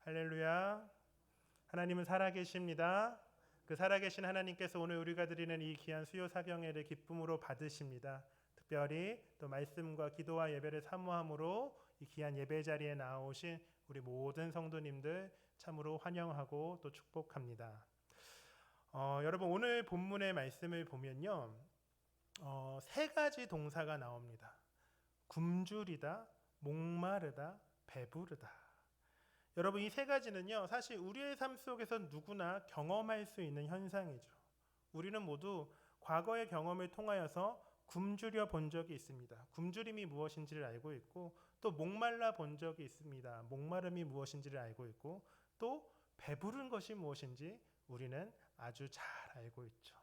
할렐루야. 하나님은 살아계십니다. 그 살아계신 하나님께서 오늘 우리가 드리는 이 귀한 수요 사경회를 기쁨으로 받으십니다. 특별히 또 말씀과 기도와 예배를 사모함으로 이 귀한 예배 자리에 나오신 우리 모든 성도님들 참으로 환영하고 또 축복합니다. 여러분 오늘 본문의 말씀을 보면요, 세 가지 동사가 나옵니다. 굶주리다, 목마르다, 배부르다. 여러분 이 세 가지는요, 사실 우리의 삶 속에서 누구나 경험할 수 있는 현상이죠. 우리는 모두 과거의 경험을 통하여서 굶주려 본 적이 있습니다. 굶주림이 무엇인지를 알고 있고, 또 목말라 본 적이 있습니다. 목마름이 무엇인지를 알고 있고, 또 배부른 것이 무엇인지 우리는 아주 잘 알고 있죠.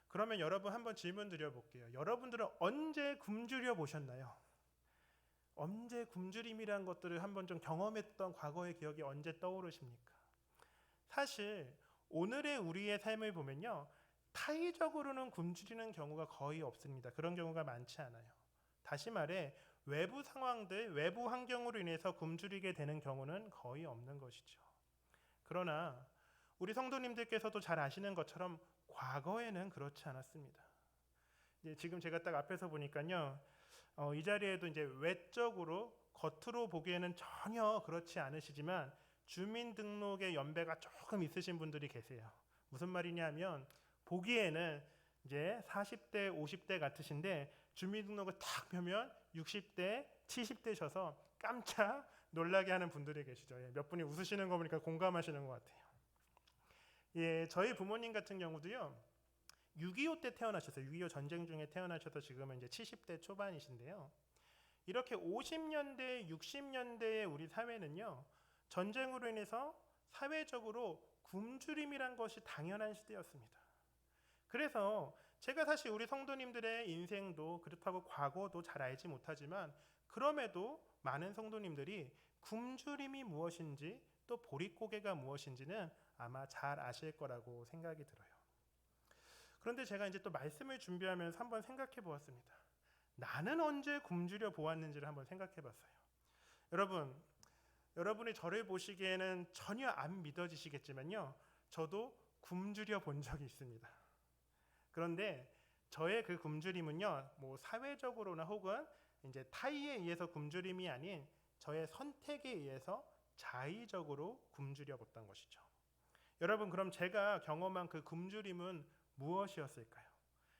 그러면 여러분 한번 질문 드려볼게요. 여러분들은 언제 굶주려 보셨나요? 언제 굶주림이라는 것들을 한번 좀 경험했던 과거의 기억이 언제 떠오르십니까? 사실 오늘의 우리의 삶을 보면요, 타의적으로는 굶주리는 경우가 거의 없습니다. 그런 경우가 많지 않아요. 다시 말해 외부 상황들, 외부 환경으로 인해서 굶주리게 되는 경우는 거의 없는 것이죠. 그러나 우리 성도님들께서도 잘 아시는 것처럼 과거에는 그렇지 않았습니다. 지금 제가 딱 앞에서 보니까요, 이 자리에도 이제 외적으로 겉으로 보기에는 전혀 그렇지 않으시지만 주민등록의 연배가 조금 있으신 분들이 계세요. 무슨 말이냐면 보기에는 이제 40대, 50대 같으신데 주민등록을 딱 펴면 60대, 70대셔서 깜짝 놀라게 하는 분들이 계시죠. 몇 분이 웃으시는 거 보니까 공감하시는 것 같아요. 저희 부모님 같은 경우도요, 6.25 때 태어나셔서 6.25 전쟁 중에 태어나셔서 지금은 이제 70대 초반이신데요. 이렇게 50년대, 60년대의 우리 사회는요, 전쟁으로 인해서 사회적으로 굶주림이란 것이 당연한 시대였습니다. 그래서 제가 사실 우리 성도님들의 인생도 그렇다고 과거도 잘 알지 못하지만 그럼에도 많은 성도님들이 굶주림이 무엇인지 또 보릿고개가 무엇인지는 아마 잘 아실 거라고 생각이 들어요. 그런데 제가 이제 또 말씀을 준비하면서 한번 생각해 보았습니다. 나는 언제 굶주려 보았는지를 한번 생각해 봤어요. 여러분이 저를 보시기에는 전혀 안 믿어지시겠지만요, 저도 굶주려 본 적이 있습니다. 그런데 저의 그 굶주림은요, 뭐 사회적으로나 혹은 이제 타의에 의해서 굶주림이 아닌 저의 선택에 의해서 자의적으로 굶주려 봤던 것이죠. 여러분, 그럼 제가 경험한 그 굶주림은 무엇이었을까요?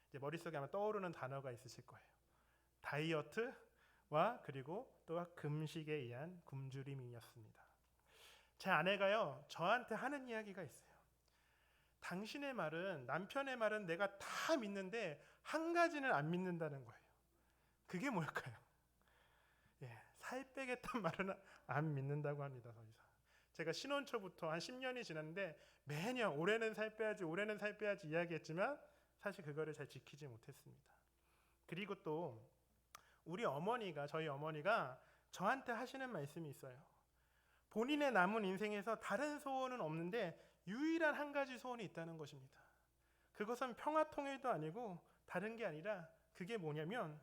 이제 머릿속에 아마 떠오르는 단어가 있으실 거예요. 다이어트와 그리고 또 금식에 의한 굶주림이었습니다. 제 아내가요, 저한테 하는 이야기가 있어요. 당신의 말은, 남편의 말은 내가 다 믿는데 한 가지는 안 믿는다는 거예요. 그게 뭘까요? 살 빼겠다는 말은 안 믿는다고 합니다. 더 이상. 제가 신혼 초부터 한 10년이 지났는데 매년 올해는 살 빼야지, 올해는 살 빼야지 이야기했지만 사실 그거를 잘 지키지 못했습니다. 그리고 또 저희 어머니가 저한테 하시는 말씀이 있어요. 본인의 남은 인생에서 다른 소원은 없는데 유일한 한 가지 소원이 있다는 것입니다. 그것은 평화통일도 아니고 다른 게 아니라 그게 뭐냐면,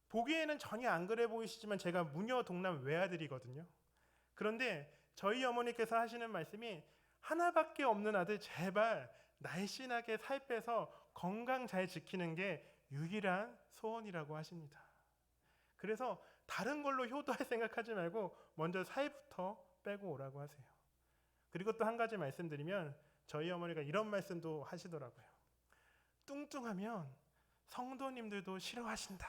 보기에는 전혀 안 그래 보이시지만 제가 무녀 동남 외아들이거든요. 그런데 저희 어머니께서 하시는 말씀이, 하나밖에 없는 아들 제발 날씬하게 살 빼서 건강 잘 지키는 게 유일한 소원이라고 하십니다. 그래서 다른 걸로 효도할 생각하지 말고 먼저 살부터 빼고 오라고 하세요. 그리고 또 한 가지 말씀드리면, 저희 어머니가 이런 말씀도 하시더라고요. 뚱뚱하면 성도님들도 싫어하신다.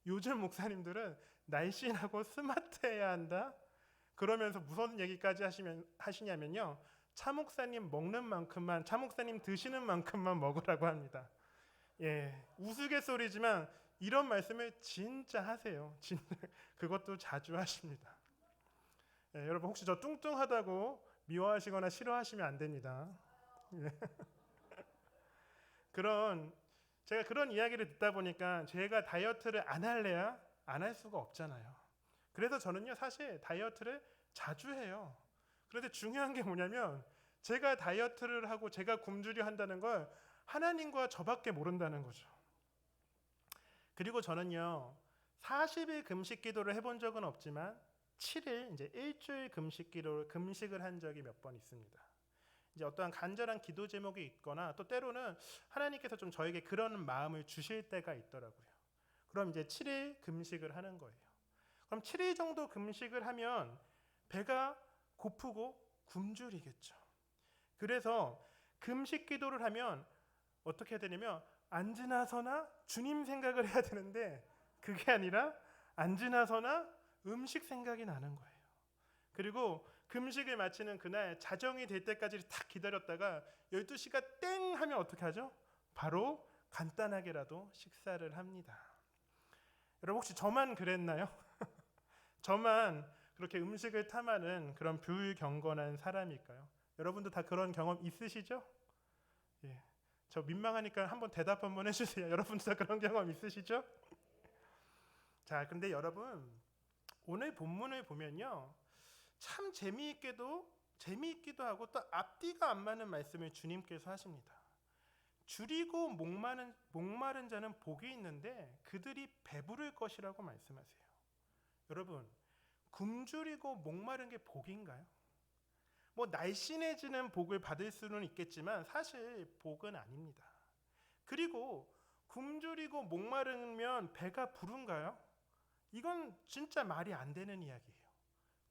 요즘 목사님들은 날씬하고 스마트해야 한다. 그러면서 무슨 얘기까지 하시냐면요, 차 목사님 먹는 만큼만, 차 목사님 드시는 만큼만 먹으라고 합니다. 우스갯소리지만 이런 말씀을 진짜 하세요. 그것도 자주 하십니다. 여러분 혹시 저 뚱뚱하다고 미워하시거나 싫어하시면 안 됩니다. 제가 그런 이야기를 듣다 보니까 제가 다이어트를 안 할래야 안 할 수가 없잖아요. 그래서 저는요, 사실 다이어트를 자주 해요. 그런데 중요한 게 뭐냐면, 제가 다이어트를 하고 제가 굶주려 한다는 걸 하나님과 저밖에 모른다는 거죠. 그리고 저는요, 40일 금식 기도를 해본 적은 없지만 7일 이제 일주일 금식을 한 적이 몇 번 있습니다. 이제 어떠한 간절한 기도 제목이 있거나 또 때로는 하나님께서 좀 저에게 그런 마음을 주실 때가 있더라고요. 그럼 이제 7일 금식을 하는 거예요. 그럼 7일 정도 금식을 하면 배가 고프고 굶주리겠죠. 그래서 금식 기도를 하면 어떻게 해야 되냐면 앉으나 서나 주님 생각을 해야 되는데 그게 아니라 앉으나 서나 음식 생각이 나는 거예요. 그리고 금식을 마치는 그날 자정이 될 때까지 딱 기다렸다가 12시가 땡 하면 어떻게 하죠? 바로 간단하게라도 식사를 합니다. 여러분 혹시 저만 그랬나요? 저만 그렇게 음식을 탐하는 그런 불경건한 사람일까요? 여러분도 다 그런 경험 있으시죠? 예. 저 민망하니까 한번 대답 한번 해주세요. 여러분도 다 그런 경험 있으시죠? 자, 근데 여러분 오늘 본문을 보면요, 참 재미있기도 하고 또 앞뒤가 안 맞는 말씀을 주님께서 하십니다. 줄이고 목마른 자는 복이 있는데 그들이 배부를 것이라고 말씀하세요. 여러분, 굶주리고 목마른 게 복인가요? 뭐 날씬해지는 복을 받을 수는 있겠지만 사실 복은 아닙니다. 그리고 굶주리고 목마르면 배가 부른가요? 이건 진짜 말이 안 되는 이야기예요.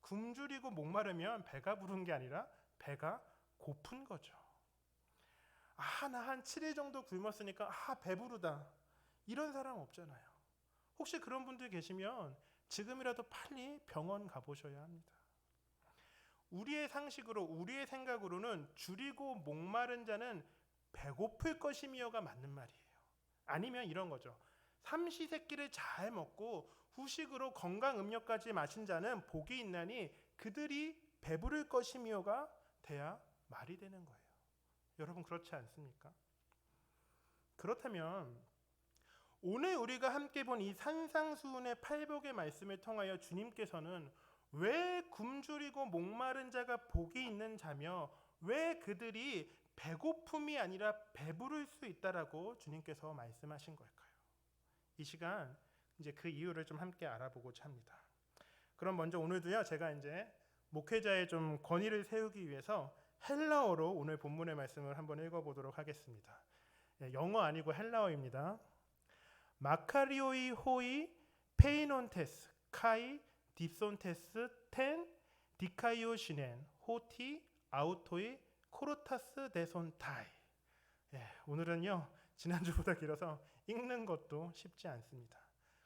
굶주리고 목마르면 배가 부른 게 아니라 배가 고픈 거죠. 나 한 7일 정도 굶었으니까 배부르다. 이런 사람 없잖아요. 혹시 그런 분들 계시면 지금이라도 빨리 병원 가보셔야 합니다. 우리의 상식으로, 우리의 생각으로는 줄이고 목마른 자는 배고플 것이며가 맞는 말이에요. 아니면 이런 거죠. 삼시세끼를 잘 먹고 후식으로 건강 음료까지 마신 자는 복이 있나니 그들이 배부를 것이며가 돼야 말이 되는 거예요. 여러분 그렇지 않습니까? 그렇다면 오늘 우리가 함께 본 이 산상수훈의 팔복의 말씀을 통하여 주님께서는 왜 굶주리고 목마른 자가 복이 있는 자며 왜 그들이 배고픔이 아니라 배부를 수 있다라고 주님께서 말씀하신 걸까요? 이 시간 이제 그 이유를 좀 함께 알아보고자 합니다. 그럼 먼저 오늘도요, 제가 이제 목회자의 좀 권위를 세우기 위해서 헬라어로 오늘 본문의 말씀을 한번 읽어보도록 하겠습니다. 영어 아니고 헬라어입니다. 마카리오이 호이 페이논테스 카이 딥손테스 텐 디카이오시넨 호티 아우토이 코르타스 데손타이. 오늘은요 지난주보다 길어서 읽는 것도 쉽지 않습니다.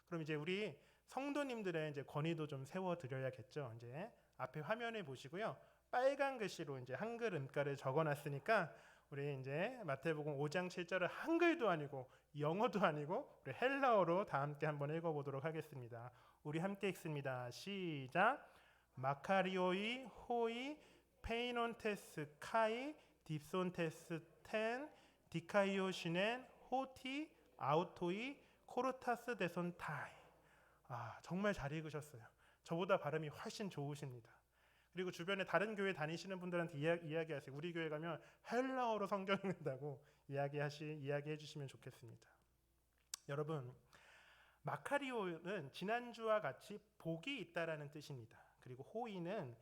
그럼 이제 우리 성도님들의 이제 권위도 좀 세워 드려야겠죠. 이제 앞에 화면에 보시고요, 빨간 글씨로 이제 한글 음가를 적어놨으니까 우리 이제 마태복음 5장 7절을 한글도 아니고 영어도 아니고 우리 헬라어로 다 함께 한번 읽어보도록 하겠습니다. 우리 함께 읽습니다. 시작. 마카리오이 호이 페이논테스 카이 딥손테스 텐 디카이오시넨 호티 아우토이 코르타스 데손타이. 정말 잘 읽으셨어요. 저보다 발음이 훨씬 좋으십니다. 그리고 주변에 다른 교회 다니시는 분들한테 이야기하세요. 우리 교회 가면 헬라어로 성경 읽는다고 이야기해 주시면 좋겠습니다. 여러분, 마카리오는 지난주와 같이 복이 있다라는 뜻입니다. 그리고 호이는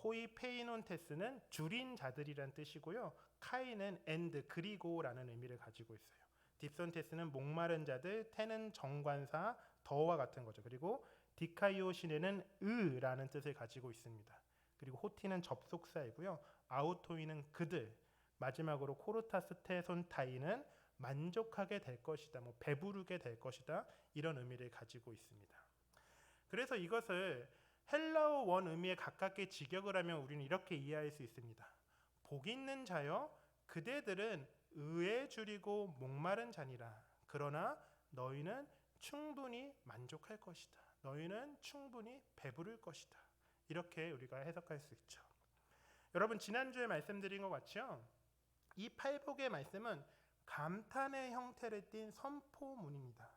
호이 페이논테스는 줄인 자들이란 뜻이고요. 카이는 엔드 그리고라는 의미를 가지고 있어요. 딥손테스는 목마른 자들, 테는 정관사, 더와 같은 거죠. 그리고 디카이오시네는 의라는 뜻을 가지고 있습니다. 그리고 호티는 접속사이고요. 아우토이는 그들, 마지막으로 코르타스 테손타이는 만족하게 될 것이다, 배부르게 될 것이다, 이런 의미를 가지고 있습니다. 그래서 이것을 헬라어 원 의미에 가깝게 직역을 하면 우리는 이렇게 이해할 수 있습니다. 복 있는 자여, 그대들은 의에 줄이고 목마른 자니라. 그러나 너희는 충분히 만족할 것이다. 너희는 충분히 배부를 것이다. 이렇게 우리가 해석할 수 있죠. 여러분, 지난주에 말씀드린 것 같죠? 이 팔복의 말씀은 감탄의 형태를 띤 선포문입니다.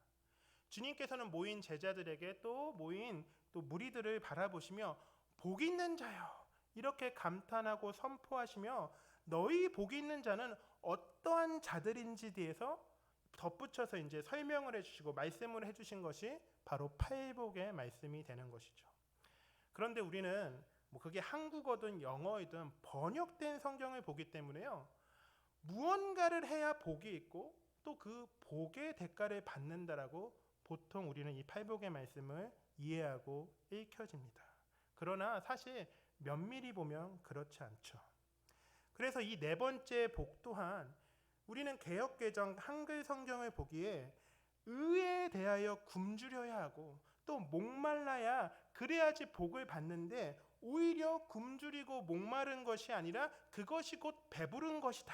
주님께서는 모인 제자들에게 또 모인 무리들을 바라보시며 복 있는 자여, 이렇게 감탄하고 선포하시며 너희 복 있는 자는 어떠한 자들인지 대해서 덧붙여서 이제 설명을 해주시고 말씀을 해주신 것이 바로 팔복의 말씀이 되는 것이죠. 그런데 우리는 뭐 그게 한국어든 영어이든 번역된 성경을 보기 때문에요. 무언가를 해야 복이 있고 또 그 복의 대가를 받는다라고 보통 우리는 이 팔복의 말씀을 이해하고 읽혀집니다. 그러나 사실 면밀히 보면 그렇지 않죠. 그래서 이 네 번째 복 또한 우리는 개역개정 한글 성경을 보기에 의에 대하여 굶주려야 하고 또 목말라야 그래야지 복을 받는데 오히려 굶주리고 목마른 것이 아니라 그것이 곧 배부른 것이다.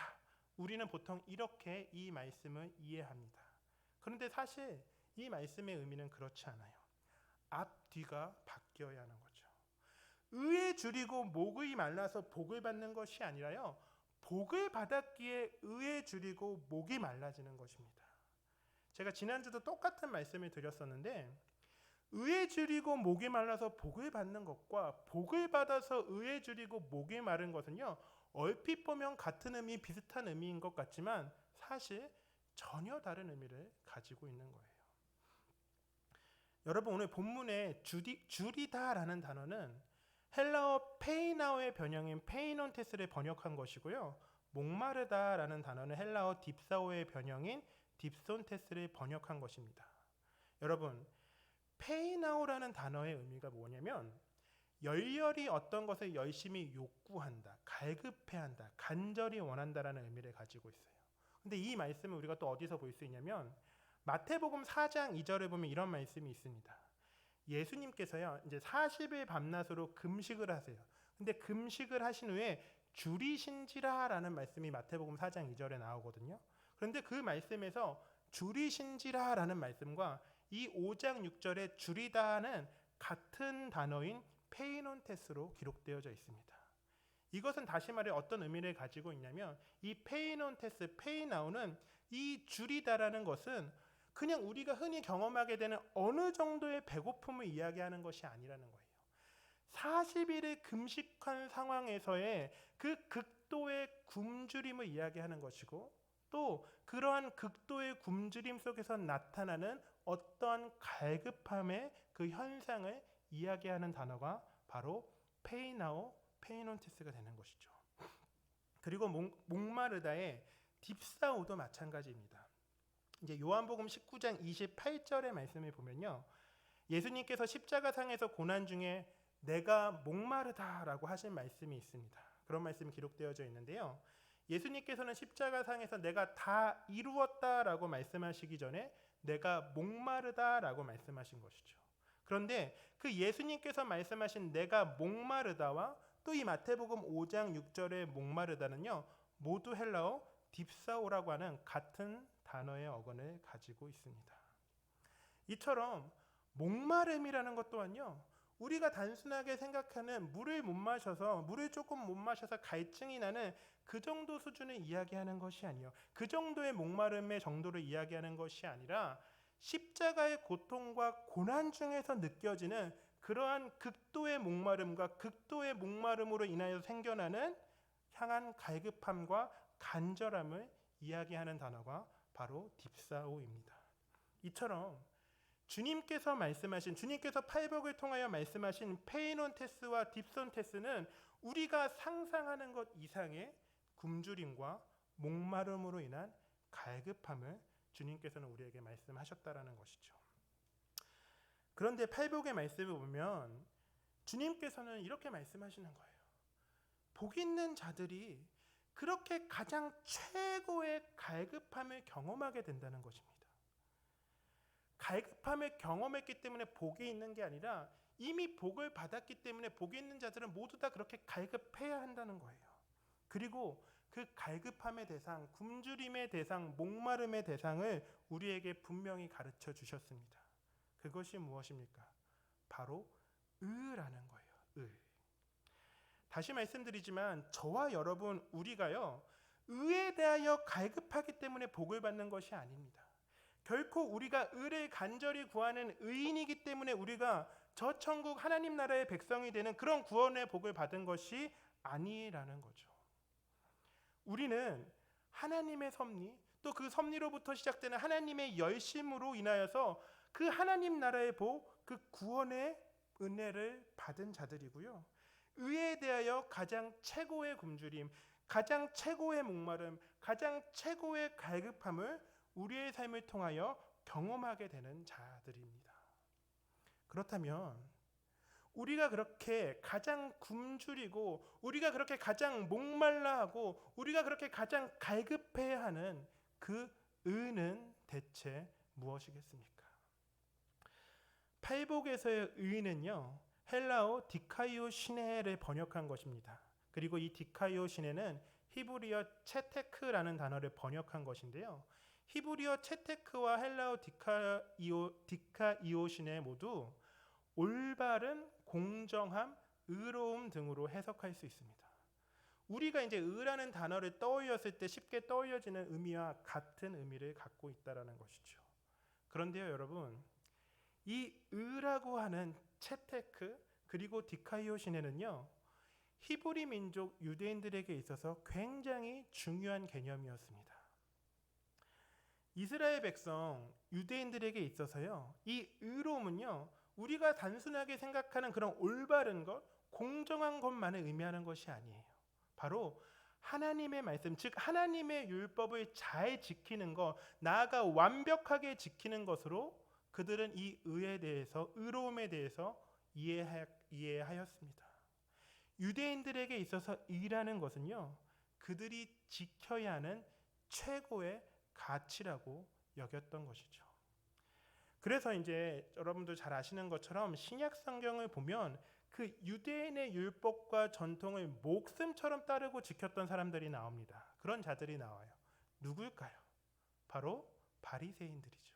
우리는 보통 이렇게 이 말씀을 이해합니다. 그런데 사실 이 말씀의 의미는 그렇지 않아요. 앞뒤가 바뀌어야 하는 거죠. 의에 줄이고 목이 말라서 복을 받는 것이 아니라요. 복을 받았기에 의에 줄이고 목이 말라지는 것입니다. 제가 지난주도 똑같은 말씀을 드렸었는데 의에 줄이고 목이 말라서 복을 받는 것과 복을 받아서 의에 줄이고 목이 마른 것은요. 얼핏 보면 같은 의미, 비슷한 의미인 것 같지만 사실 전혀 다른 의미를 가지고 있는 거예요. 여러분 오늘 본문에 줄이다라는 단어는 헬라어 페이나오의 변형인 페이논테스를 번역한 것이고요. 목마르다라는 단어는 헬라어 딥사오의 변형인 딥손테스를 번역한 것입니다. 여러분 페이나오라는 단어의 의미가 뭐냐면 열렬히 어떤 것을 열심히 욕구한다, 갈급해한다, 간절히 원한다라는 의미를 가지고 있어요. 근데 이 말씀을 우리가 또 어디서 볼 수 있냐면 마태복음 4장 2절에 보면 이런 말씀이 있습니다. 예수님께서요 이제 40일 밤낮으로 금식을 하세요. 근데 금식을 하신 후에 줄이신지라라는 말씀이 마태복음 4장 2절에 나오거든요. 그런데 그 말씀에서 줄이신지라라는 말씀과 이 5장 6절에 줄이다는 같은 단어인 페이논테스로 기록되어져 있습니다. 이것은 다시 말해 어떤 의미를 가지고 있냐면 이 페이논테스, 페이나오는 이 줄이다라는 것은 그냥 우리가 흔히 경험하게 되는 어느 정도의 배고픔을 이야기하는 것이 아니라는 거예요. 40일을 금식한 상황에서의 그 극도의 굶주림을 이야기하는 것이고 또 그러한 극도의 굶주림 속에서 나타나는 어떠한 갈급함의 그 현상을 이야기하는 단어가 바로 페이나오, 페이논테스가 되는 것이죠. 그리고 목마르다의 딥사오도 마찬가지입니다. 이제 요한복음 19장 28절의 말씀을 보면요. 예수님께서 십자가상에서 고난 중에 내가 목마르다라고 하신 말씀이 있습니다. 그런 말씀이 기록되어져 있는데요. 예수님께서는 십자가상에서 내가 다 이루었다라고 말씀하시기 전에 내가 목마르다라고 말씀하신 것이죠. 그런데 그 예수님께서 말씀하신 내가 목마르다와 또 이 마태복음 5장 6절의 목마르다는요. 모두 헬라어 딥사오라고 하는 같은 단어의 어근을 가지고 있습니다. 이처럼 목마름이라는 것 또한요. 우리가 단순하게 생각하는 물을 조금 못 마셔서 갈증이 나는 그 정도 수준을 이야기하는 것이 아니요. 그 정도의 목마름의 정도를 이야기하는 것이 아니라 십자가의 고통과 고난 중에서 느껴지는 그러한 극도의 목마름과 극도의 목마름으로 인하여 생겨나는 향한 갈급함과 간절함을 이야기하는 단어가 바로 딥사오입니다. 이처럼 주님께서 팔복을 통하여 말씀하신 페이논테스와 딥손테스는 우리가 상상하는 것 이상의 굶주림과 목마름으로 인한 갈급함을 주님께서는 우리에게 말씀하셨다라는 것이죠. 그런데 팔복의 말씀을 보면 주님께서는 이렇게 말씀하시는 거예요. 복 있는 자들이 그렇게 가장 최고의 갈급함을 경험하게 된다는 것입니다. 갈급함을 경험했기 때문에 복이 있는 게 아니라 이미 복을 받았기 때문에 복이 있는 자들은 모두 다 그렇게 갈급해야 한다는 거예요. 그리고 그 갈급함의 대상, 굶주림의 대상, 목마름의 대상을 우리에게 분명히 가르쳐 주셨습니다. 그것이 무엇입니까? 바로 의라는 거예요. 의. 다시 말씀드리지만 저와 여러분 우리가요. 의에 대하여 갈급하기 때문에 복을 받는 것이 아닙니다. 결코 우리가 의를 간절히 구하는 의인이기 때문에 우리가 저 천국 하나님 나라의 백성이 되는 그런 구원의 복을 받은 것이 아니라는 거죠. 우리는 하나님의 섭리 또 그 섭리로부터 시작되는 하나님의 열심으로 인하여서 그 하나님 나라의 복, 그 구원의 은혜를 받은 자들이고요. 의에 대하여 가장 최고의 굶주림, 가장 최고의 목마름, 가장 최고의 갈급함을 우리의 삶을 통하여 경험하게 되는 자들입니다. 그렇다면 우리가 그렇게 가장 굶주리고 우리가 그렇게 가장 목말라하고 우리가 그렇게 가장 갈급해야 하는 그 의는 대체 무엇이겠습니까? 팔복에서의 의는요, 헬라어 디카이오 시네를 번역한 것입니다. 그리고 이 디카이오 시네는 히브리어 체테크라는 단어를 번역한 것인데요. 히브리어 체테크와 헬라어 디카이오 시네 모두 올바른, 공정함, 의로움 등으로 해석할 수 있습니다. 우리가 이제 의라는 단어를 떠올렸을 때 쉽게 떠올려지는 의미와 같은 의미를 갖고 있다라는 것이죠. 그런데요, 여러분, 이 의라고 하는 체테크 그리고 디카이오 시네는요, 히브리 민족 유대인들에게 있어서 굉장히 중요한 개념이었습니다. 이스라엘 백성 유대인들에게 있어서요, 이 의로움은요, 우리가 단순하게 생각하는 그런 올바른 것, 공정한 것만을 의미하는 것이 아니에요. 바로 하나님의 말씀, 즉 하나님의 율법을 잘 지키는 것, 나아가 완벽하게 지키는 것으로 그들은 이 의에 대해서, 의로움에 대해서 이해하였습니다. 유대인들에게 있어서 의라는 것은요, 그들이 지켜야 하는 최고의 가치라고 여겼던 것이죠. 그래서 이제 여러분들 잘 아시는 것처럼 신약 성경을 보면 그 유대인의 율법과 전통을 목숨처럼 따르고 지켰던 사람들이 나옵니다. 그런 자들이 나와요. 누굴까요? 바로 바리새인들이죠.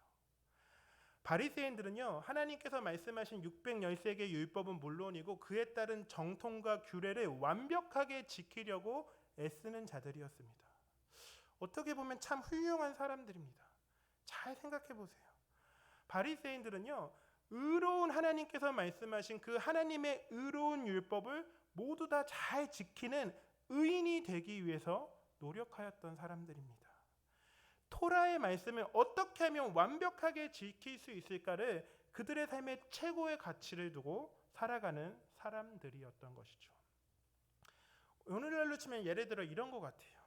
바리새인들은요, 하나님께서 말씀하신 613개의 율법은 물론이고 그에 따른 정통과 규례를 완벽하게 지키려고 애쓰는 자들이었습니다. 어떻게 보면 참 훌륭한 사람들입니다. 잘 생각해 보세요. 바리새인들은요, 의로운 하나님께서 말씀하신 그 하나님의 의로운 율법을 모두 다 잘 지키는 의인이 되기 위해서 노력하였던 사람들입니다. 토라의 말씀을 어떻게 하면 완벽하게 지킬 수 있을까를 그들의 삶의 최고의 가치를 두고 살아가는 사람들이었던 것이죠. 오늘날로 치면 예를 들어 이런 것 같아요.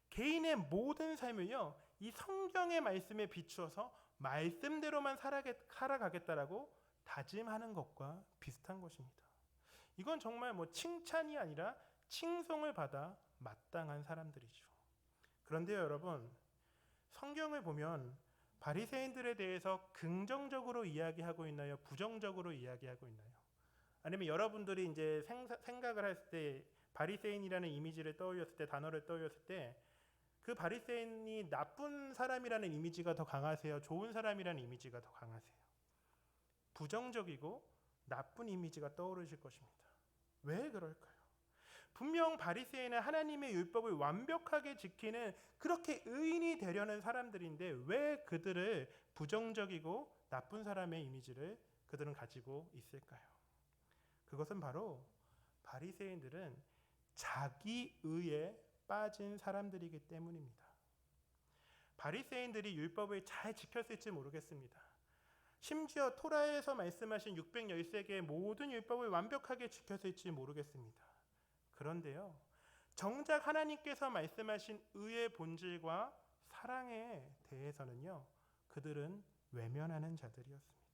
개인의 모든 삶을요, 이 성경의 말씀에 비추어서 말씀대로만 살아가겠다라고 다짐하는 것과 비슷한 것입니다. 이건 정말 칭찬이 아니라 칭송을 받아 마땅한 사람들이죠. 그런데요, 여러분, 성경을 보면 바리새인들에 대해서 긍정적으로 이야기하고 있나요? 부정적으로 이야기하고 있나요? 아니면 여러분들이 이제 생각을 했을 때 바리새인이라는 이미지를 떠올렸을 때, 단어를 떠올렸을 때 그 바리새인이 나쁜 사람이라는 이미지가 더 강하세요? 좋은 사람이라는 이미지가 더 강하세요? 부정적이고 나쁜 이미지가 떠오르실 것입니다. 왜 그럴까요? 분명 바리새인은 하나님의 율법을 완벽하게 지키는 그렇게 의인이 되려는 사람들인데 왜 그들을 부정적이고 나쁜 사람의 이미지를 그들은 가지고 있을까요? 그것은 바로 바리새인들은 자기 의에 빠진 사람들이기 때문입니다. 바리새인들이 율법을 잘 지켰을지 모르겠습니다. 심지어 토라에서 말씀하신 613개의 모든 율법을 완벽하게 지켰을지 모르겠습니다. 그런데요, 정작 하나님께서 말씀하신 의의 본질과 사랑에 대해서는요, 그들은 외면하는 자들이었습니다.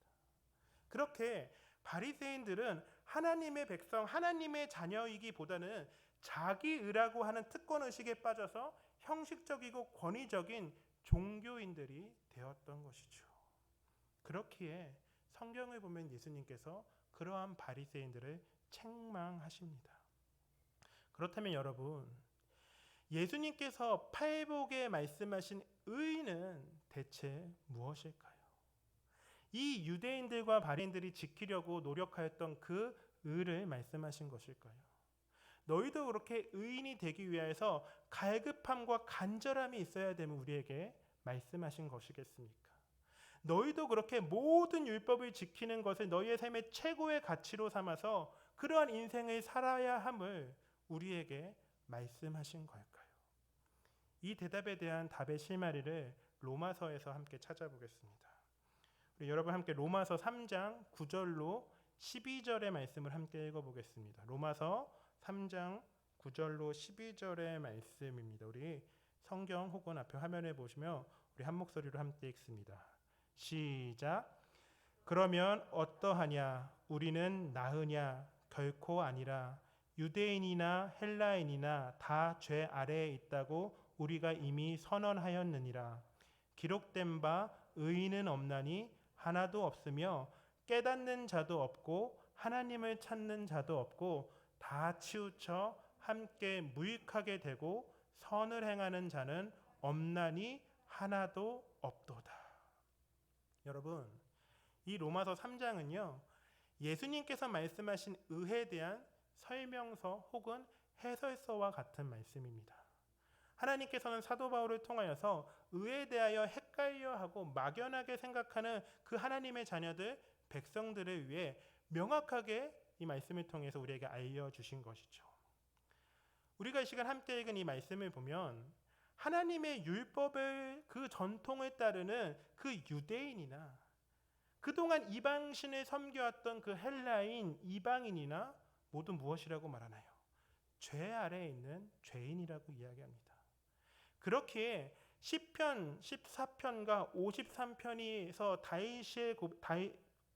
그렇게 바리새인들은 하나님의 백성, 하나님의 자녀이기보다는 자기 의라고 하는 특권 의식에 빠져서 형식적이고 권위적인 종교인들이 되었던 것이죠. 그렇기에 성경을 보면 예수님께서 그러한 바리새인들을 책망하십니다. 그렇다면 여러분, 예수님께서 팔복에 말씀하신 의는 대체 무엇일까요? 이 유대인들과 바리새인들이 지키려고 노력하였던 그 의를 말씀하신 것일까요? 너희도 그렇게 의인이 되기 위해서 갈급함과 간절함이 있어야 되면 우리에게 말씀하신 것이겠습니까? 너희도 그렇게 모든 율법을 지키는 것을 너희의 삶의 최고의 가치로 삼아서 그러한 인생을 살아야 함을 우리에게 말씀하신 걸까요? 이 대답에 대한 답의 실마리를 로마서에서 함께 찾아보겠습니다. 우리 여러분 함께 로마서 3장 9절로 12절의 말씀을 함께 읽어보겠습니다. 로마서 3장 9절로 12절의 말씀입니다. 우리 성경 혹은 앞에 화면에 보시면 우리 한 목소리로 함께 읽습니다. 시작. 그러면 어떠하냐? 우리는 나으냐? 결코 아니라. 유대인이나 헬라인이나 다 죄 아래에 있다고 우리가 이미 선언하였느니라. 기록된 바 의인은 없나니 하나도 없으며 깨닫는 자도 없고 하나님을 찾는 자도 없고 다 치우쳐 함께 무익하게 되고 선을 행하는 자는 없나니 하나도 없도다. 여러분, 이 로마서 3장은요, 예수님께서 말씀하신 의에 대한 설명서 혹은 해설서와 같은 말씀입니다. 하나님께서는 사도 바울을 통하여서 의에 대하여 헷갈려하고 막연하게 생각하는 그 하나님의 자녀들, 백성들을 위해 명확하게 이 말씀을 통해서 우리에게 알려주신 것이죠. 우리가 이 시간 함께 읽은 이 말씀을 보면 하나님의 율법을 그 전통을 따르는 그 유대인이나 그동안 이방신을 섬겨왔던 그 헬라인, 이방인이나 모두 무엇이라고 말하나요? 죄 아래에 있는 죄인이라고 이야기합니다. 그렇게 시편 14편과 53편에서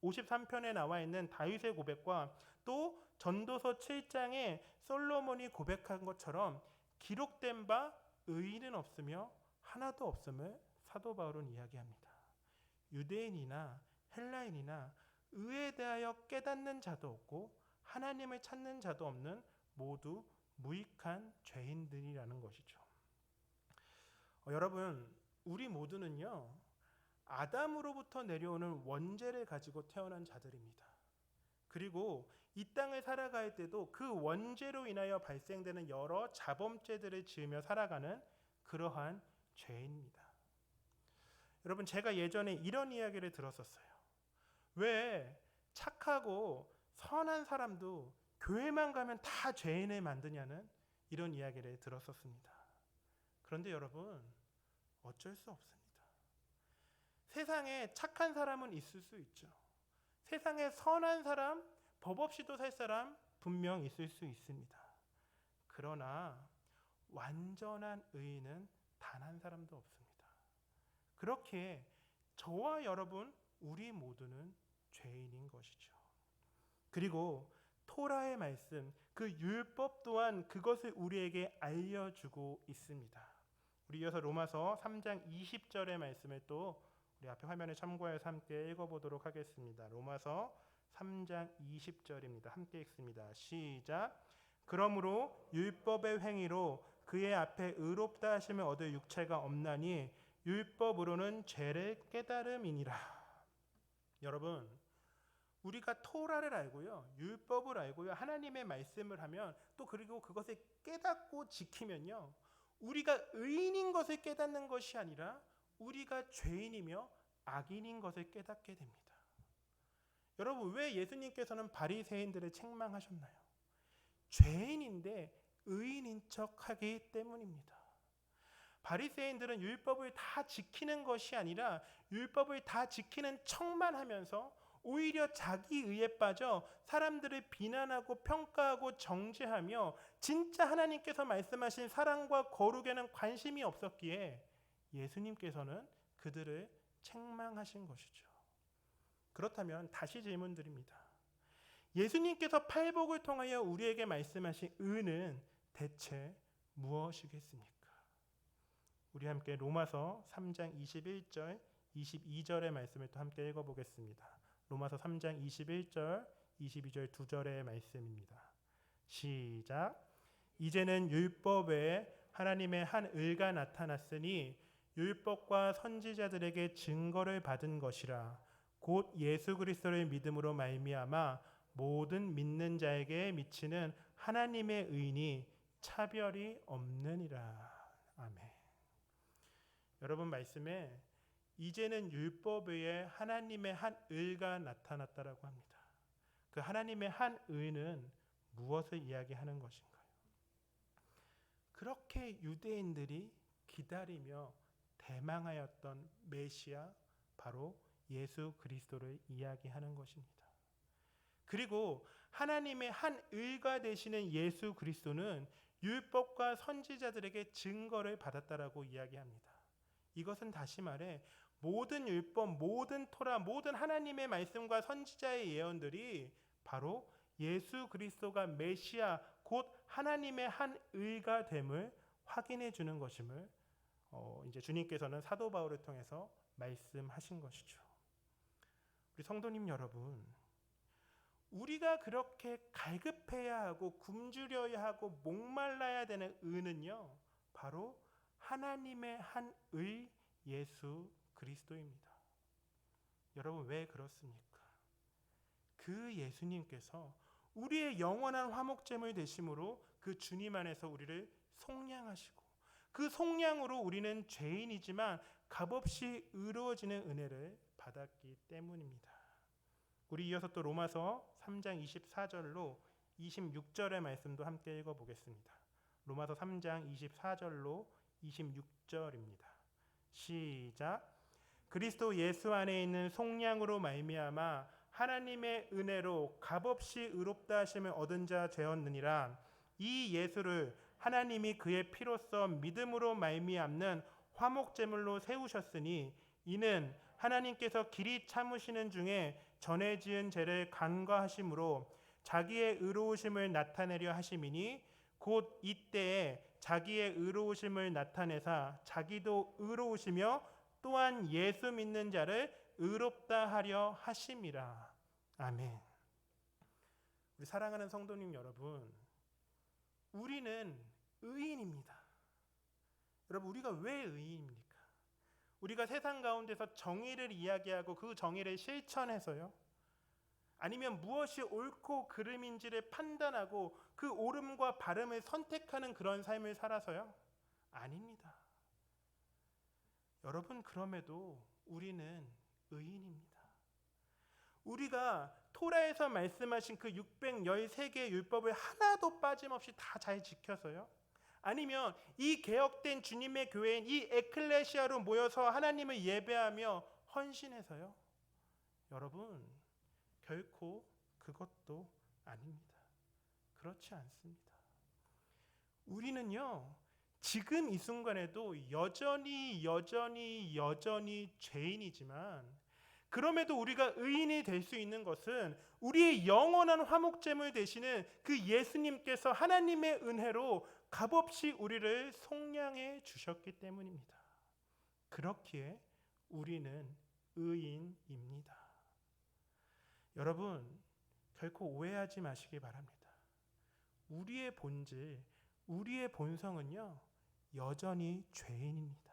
53편에 나와 있는 다윗의 고백과 또 전도서 7장에 솔로몬이 고백한 것처럼 기록된 바 의인은 없으며 하나도 없음을 사도 바울은 이야기합니다. 유대인이나 헬라인이나 의에 대하여 깨닫는 자도 없고 하나님을 찾는 자도 없는 모두 무익한 죄인들이라는 것이죠. 여러분, 우리 모두는요, 아담으로부터 내려오는 원죄를 가지고 태어난 자들입니다. 그리고 이 땅을 살아갈 때도 그 원죄로 인하여 발생되는 여러 자범죄들을 지으며 살아가는 그러한 죄인입니다. 여러분, 제가 예전에 이런 이야기를 들었었어요. 왜 착하고 선한 사람도 교회만 가면 다 죄인을 만드냐는 이런 이야기를 들었었습니다. 그런데 여러분, 어쩔 수 없습니다. 세상에 착한 사람은 있을 수 있죠. 세상에 선한 사람, 법 없이도 살 사람 분명 있을 수 있습니다. 그러나 완전한 의인은 단 한 사람도 없습니다. 그렇게 저와 여러분, 우리 모두는 죄인인 것이죠. 그리고 토라의 말씀, 그 율법 또한 그것을 우리에게 알려주고 있습니다. 우리 이어서 로마서 3장 20절의 말씀을 또 우리 앞에 화면에 참고해서 함께 읽어보도록 하겠습니다. 로마서 3장 20절입니다. 함께 읽습니다. 시작. 그러므로 율법의 행위로 그의 앞에 의롭다 하심을 얻을 육체가 없나니 율법으로는 죄를 깨달음이니라. 여러분, 우리가 토라를 알고요, 율법을 알고요, 하나님의 말씀을 하면 또 그리고 그것을 깨닫고 지키면요, 우리가 의인인 것을 깨닫는 것이 아니라 우리가 죄인이며 악인인 것을 깨닫게 됩니다. 여러분, 왜 예수님께서는 바리새인들을 책망하셨나요? 죄인인데 의인인 척하기 때문입니다. 바리새인들은 율법을 다 지키는 것이 아니라 율법을 다 지키는 척만 하면서 오히려 자기 의에 빠져 사람들을 비난하고 평가하고 정죄하며 진짜 하나님께서 말씀하신 사랑과 거룩에는 관심이 없었기에 예수님께서는 그들을 책망하신 것이죠. 그렇다면 다시 질문드립니다. 예수님께서 팔복을 통하여 우리에게 말씀하신 의는 대체 무엇이겠습니까? 우리 함께 로마서 3장 21절, 22절의 말씀을 또 함께 읽어보겠습니다. 로마서 3장 21절, 22절 두 절의 말씀입니다. 시작. 이제는 율법 외에 하나님의 한 의가 나타났으니 율법과 선지자들에게 증거를 받은 것이라. 곧 예수 그리스도를 믿음으로 말미암아 모든 믿는 자에게 미치는 하나님의 의인이 차별이 없느니라. 아멘. 여러분, 말씀에 이제는 율법 외에 하나님의 한 의가 나타났다라고 합니다. 그 하나님의 한 의는 무엇을 이야기하는 것인가요? 그렇게 유대인들이 기다리며 대망하였던 메시아, 바로 예수 그리스도를 이야기하는 것입니다. 그리고 하나님의 한 의가 되시는 예수 그리스도는 율법과 선지자들에게 증거를 받았다라고 이야기합니다. 이것은 다시 말해 모든 율법, 모든 토라, 모든 하나님의 말씀과 선지자의 예언들이 바로 예수 그리스도가 메시아 곧 하나님의 한 의가 됨을 확인해 주는 것임을 이제 주님께서는 사도 바울을 통해서 말씀하신 것이죠. 우리 성도님 여러분, 우리가 그렇게 갈급해야 하고 굶주려야 하고 목말라야 되는 의는요, 바로 하나님의 한 의 예수 그리스도입니다. 여러분, 왜 그렇습니까? 그 예수님께서 우리의 영원한 화목제물 되심으로 그 주님 안에서 우리를 속량하시고 그 속량으로 우리는 죄인이지만 값없이 의로워지는 은혜를 받았기 때문입니다. 우리 이어서 또 로마서 3장 24절로 26절의 말씀도 함께 읽어보겠습니다. 로마서 3장 24절로 26절입니다. 시작. 그리스도 예수 안에 있는 속량으로 말미암아 하나님의 은혜로 값없이 의롭다 하심을 얻은 자 되었느니라. 이 예수를 하나님이 그의 피로써 믿음으로 말미암는 화목제물로 세우셨으니 이는 하나님께서 길이 참으시는 중에 전에 지은 죄를 간과하심으로 자기의 의로우심을 나타내려 하심이니 곧 이때에 자기의 의로우심을 나타내사 자기도 의로우시며 또한 예수 믿는 자를 의롭다 하려 하심이라. 아멘. 우리 사랑하는 성도님 여러분, 우리는 의인입니다. 여러분, 우리가 왜 의인입니까? 우리가 세상 가운데서 정의를 이야기하고 그 정의를 실천해서요? 아니면 무엇이 옳고 그름인지를 판단하고 그 옳음과 바름을 선택하는 그런 삶을 살아서요? 아닙니다. 여러분, 그럼에도 우리는 의인입니다. 우리가 토라에서 말씀하신 그 613개의 율법을 하나도 빠짐없이 다 잘 지켜서요? 아니면 이 개혁된 주님의 교회인 이 에클레시아로 모여서 하나님을 예배하며 헌신해서요? 여러분, 결코 그것도 아닙니다. 그렇지 않습니다. 우리는요, 지금 이 순간에도 여전히 죄인이지만 그럼에도 우리가 의인이 될 수 있는 것은 우리의 영원한 화목제물 되시는 그 예수님께서 하나님의 은혜로 값없이 우리를 속량해 주셨기 때문입니다. 그렇기에 우리는 의인입니다. 여러분, 결코 오해하지 마시기 바랍니다. 우리의 본질, 우리의 본성은요, 여전히 죄인입니다.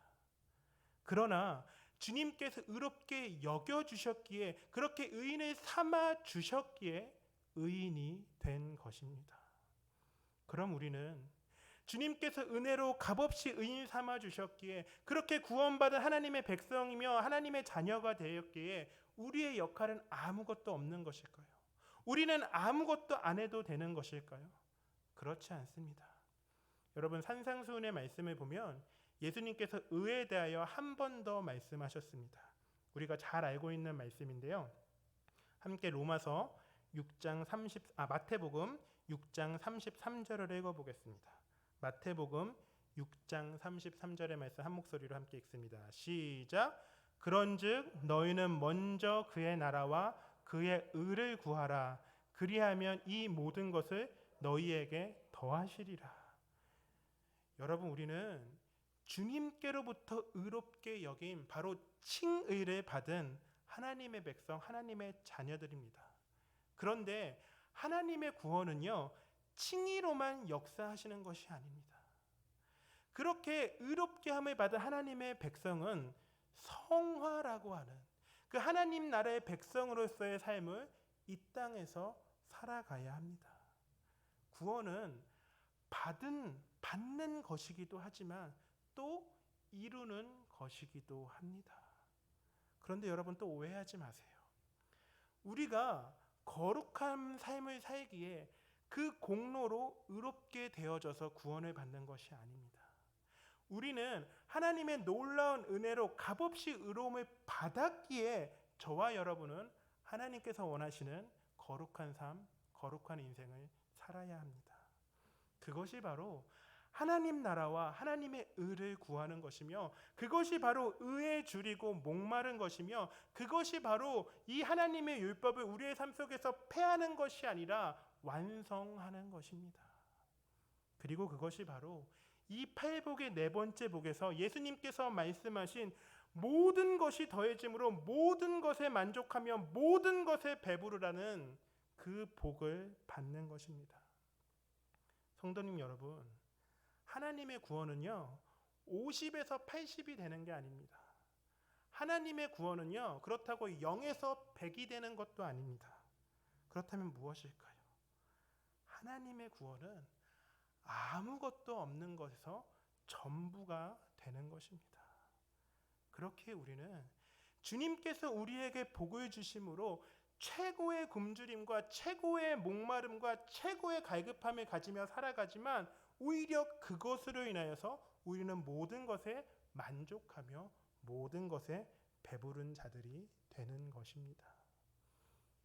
그러나 주님께서 의롭게 여겨주셨기에, 그렇게 의인을 삼아 주셨기에 의인이 된 것입니다. 그럼 우리는 주님께서 은혜로 값없이 의인 삼아 주셨기에, 그렇게 구원받은 하나님의 백성이며 하나님의 자녀가 되었기에 우리의 역할은 아무것도 없는 것일까요? 우리는 아무것도 안 해도 되는 것일까요? 그렇지 않습니다. 여러분, 산상수훈의 말씀을 보면 예수님께서 의에 대하여 한 번 더 말씀하셨습니다. 우리가 잘 알고 있는 말씀인데요. 함께 로마서 마태복음 6장 33절을 읽어보겠습니다. 마태복음 6장 33절의 말씀 한 목소리로 함께 읽습니다. 시작. 그런즉 너희는 먼저 그의 나라와 그의 의를 구하라. 그리하면 이 모든 것을 너희에게 더하시리라. 여러분, 우리는 주님께로부터 의롭게 여긴 바로 칭의를 받은 하나님의 백성, 하나님의 자녀들입니다. 그런데 하나님의 구원은요, 칭의로만 역사하시는 것이 아닙니다. 그렇게 의롭게 함을 받은 하나님의 백성은 성화라고 하는 그 하나님 나라의 백성으로서의 삶을 이 땅에서 살아가야 합니다. 구원은 받는 것이기도 하지만 또 이루는 것이기도 합니다. 그런데 여러분, 또 오해하지 마세요. 우리가 거룩한 삶을 살기에 그 공로로 의롭게 되어져서 구원을 받는 것이 아닙니다. 우리는 하나님의 놀라운 은혜로 값없이 의로움을 받았기에 저와 여러분은 하나님께서 원하시는 거룩한 삶, 거룩한 인생을 살아야 합니다. 그것이 바로 하나님 나라와 하나님의 의를 구하는 것이며, 그것이 바로 의에 줄이고 목마른 것이며, 그것이 바로 이 하나님의 율법을 우리의 삶 속에서 폐하는 것이 아니라 완성하는 것입니다. 그리고 그것이 바로 이 팔복의 네 번째 복에서 예수님께서 말씀하신 모든 것이 더해짐으로 모든 것에 만족하며 모든 것에 배부르라는 그 복을 받는 것입니다. 성도님 여러분, 하나님의 구원은요 50에서 80이 되는 게 아닙니다. 하나님의 구원은요 그렇다고 0에서 100이 되는 것도 아닙니다. 그렇다면 무엇일까요? 하나님의 구원은 아무것도 없는 것에서 전부가 되는 것입니다. 그렇게 우리는 주님께서 우리에게 복을 주심으로 최고의 굶주림과 최고의 목마름과 최고의 갈급함을 가지며 살아가지만, 오히려 그것으로 인하여서 우리는 모든 것에 만족하며 모든 것에 배부른 자들이 되는 것입니다.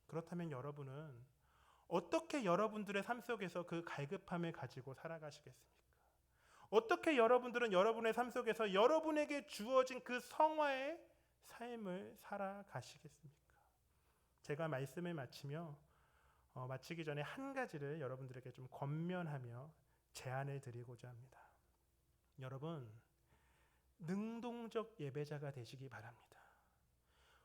그렇다면 여러분은 어떻게 여러분들의 삶 속에서 그 갈급함을 가지고 살아가시겠습니까? 어떻게 여러분들은 여러분의 삶 속에서 여러분에게 주어진 그 성화의 삶을 살아가시겠습니까? 제가 말씀을 마치기 전에 한 가지를 여러분들에게 좀 권면하며 제안을 드리고자 합니다. 여러분, 능동적 예배자가 되시기 바랍니다.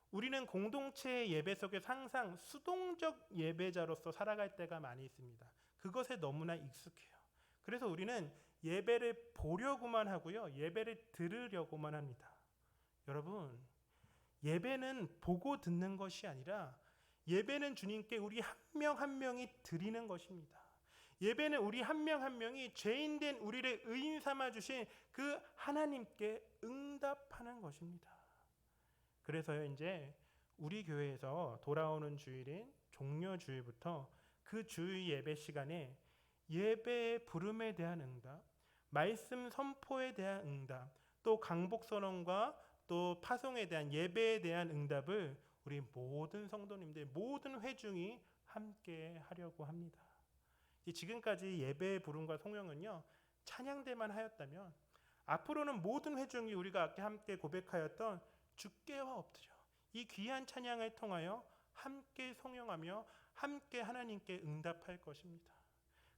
우리는 공동체의 예배 속에 항상 수동적 예배자로서 살아갈 때가 많이 있습니다. 그것에 너무나 익숙해요. 그래서 우리는 예배를 보려고만 하고요, 예배를 들으려고만 합니다. 여러분, 예배는 보고 듣는 것이 아니라 예배는 주님께 우리 한 명 한 명이 드리는 것입니다. 예배는 우리 한 명 한 명이 죄인된 우리를 의인 삼아 주신 그 하나님께 응답하는 것입니다. 그래서요, 이제 우리 교회에서 돌아오는 주일인 종려주일부터 그 주일 예배 시간에 예배의 부름에 대한 응답, 말씀 선포에 대한 응답, 또 강복 선언과 또 파송에 대한 예배에 대한 응답을 우리 모든 성도님들, 모든 회중이 함께 하려고 합니다. 지금까지 예배의 부름과 송영은요 찬양대만 하였다면, 앞으로는 모든 회중이 우리가 함께 고백하였던 주께와 엎드려 이 귀한 찬양을 통하여 함께 송영하며 함께 하나님께 응답할 것입니다.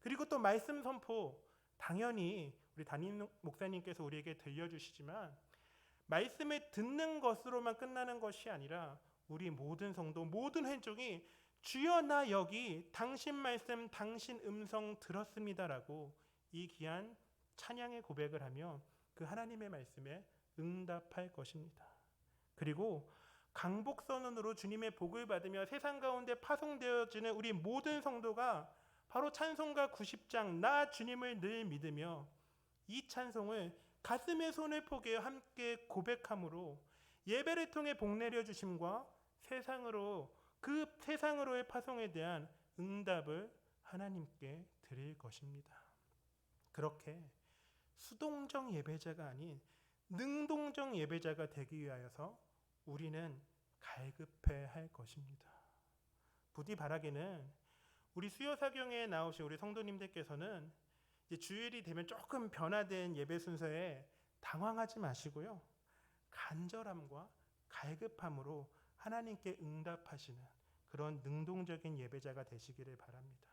그리고 또 말씀 선포, 당연히 우리 담임 목사님께서 우리에게 들려주시지만 말씀을 듣는 것으로만 끝나는 것이 아니라 우리 모든 성도, 모든 회중이 주여 나 여기 당신 말씀, 당신 음성 들었습니다라고 이 귀한 찬양의 고백을 하며 그 하나님의 말씀에 응답할 것입니다. 그리고 강복 선언으로 주님의 복을 받으며 세상 가운데 파송되어지는 우리 모든 성도가 바로 찬송가 90장 나 주님을 늘 믿으며 이 찬송을 가슴에 손을 포개어 함께 고백함으로 예배를 통해 복 내려 주심과 그 세상으로의 파송에 대한 응답을 하나님께 드릴 것입니다. 그렇게 수동적 예배자가 아닌 능동적 예배자가 되기 위하여서 우리는 갈급해 할 것입니다. 부디 바라기는 우리 수요사경에 나오신 우리 성도님들께서는 이제 주일이 되면 조금 변화된 예배 순서에 당황하지 마시고요, 간절함과 갈급함으로 하나님께 응답하시는 그런 능동적인 예배자가 되시기를 바랍니다.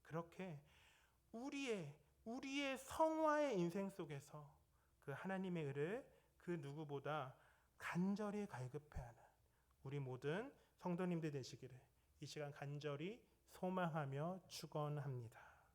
그렇게 우리의 성화의 인생 속에서 그 하나님의 의를 그 누구보다 간절히 갈급해하는 우리 모든 성도님들 되시기를 이 시간 간절히 소망하며 축원합니다.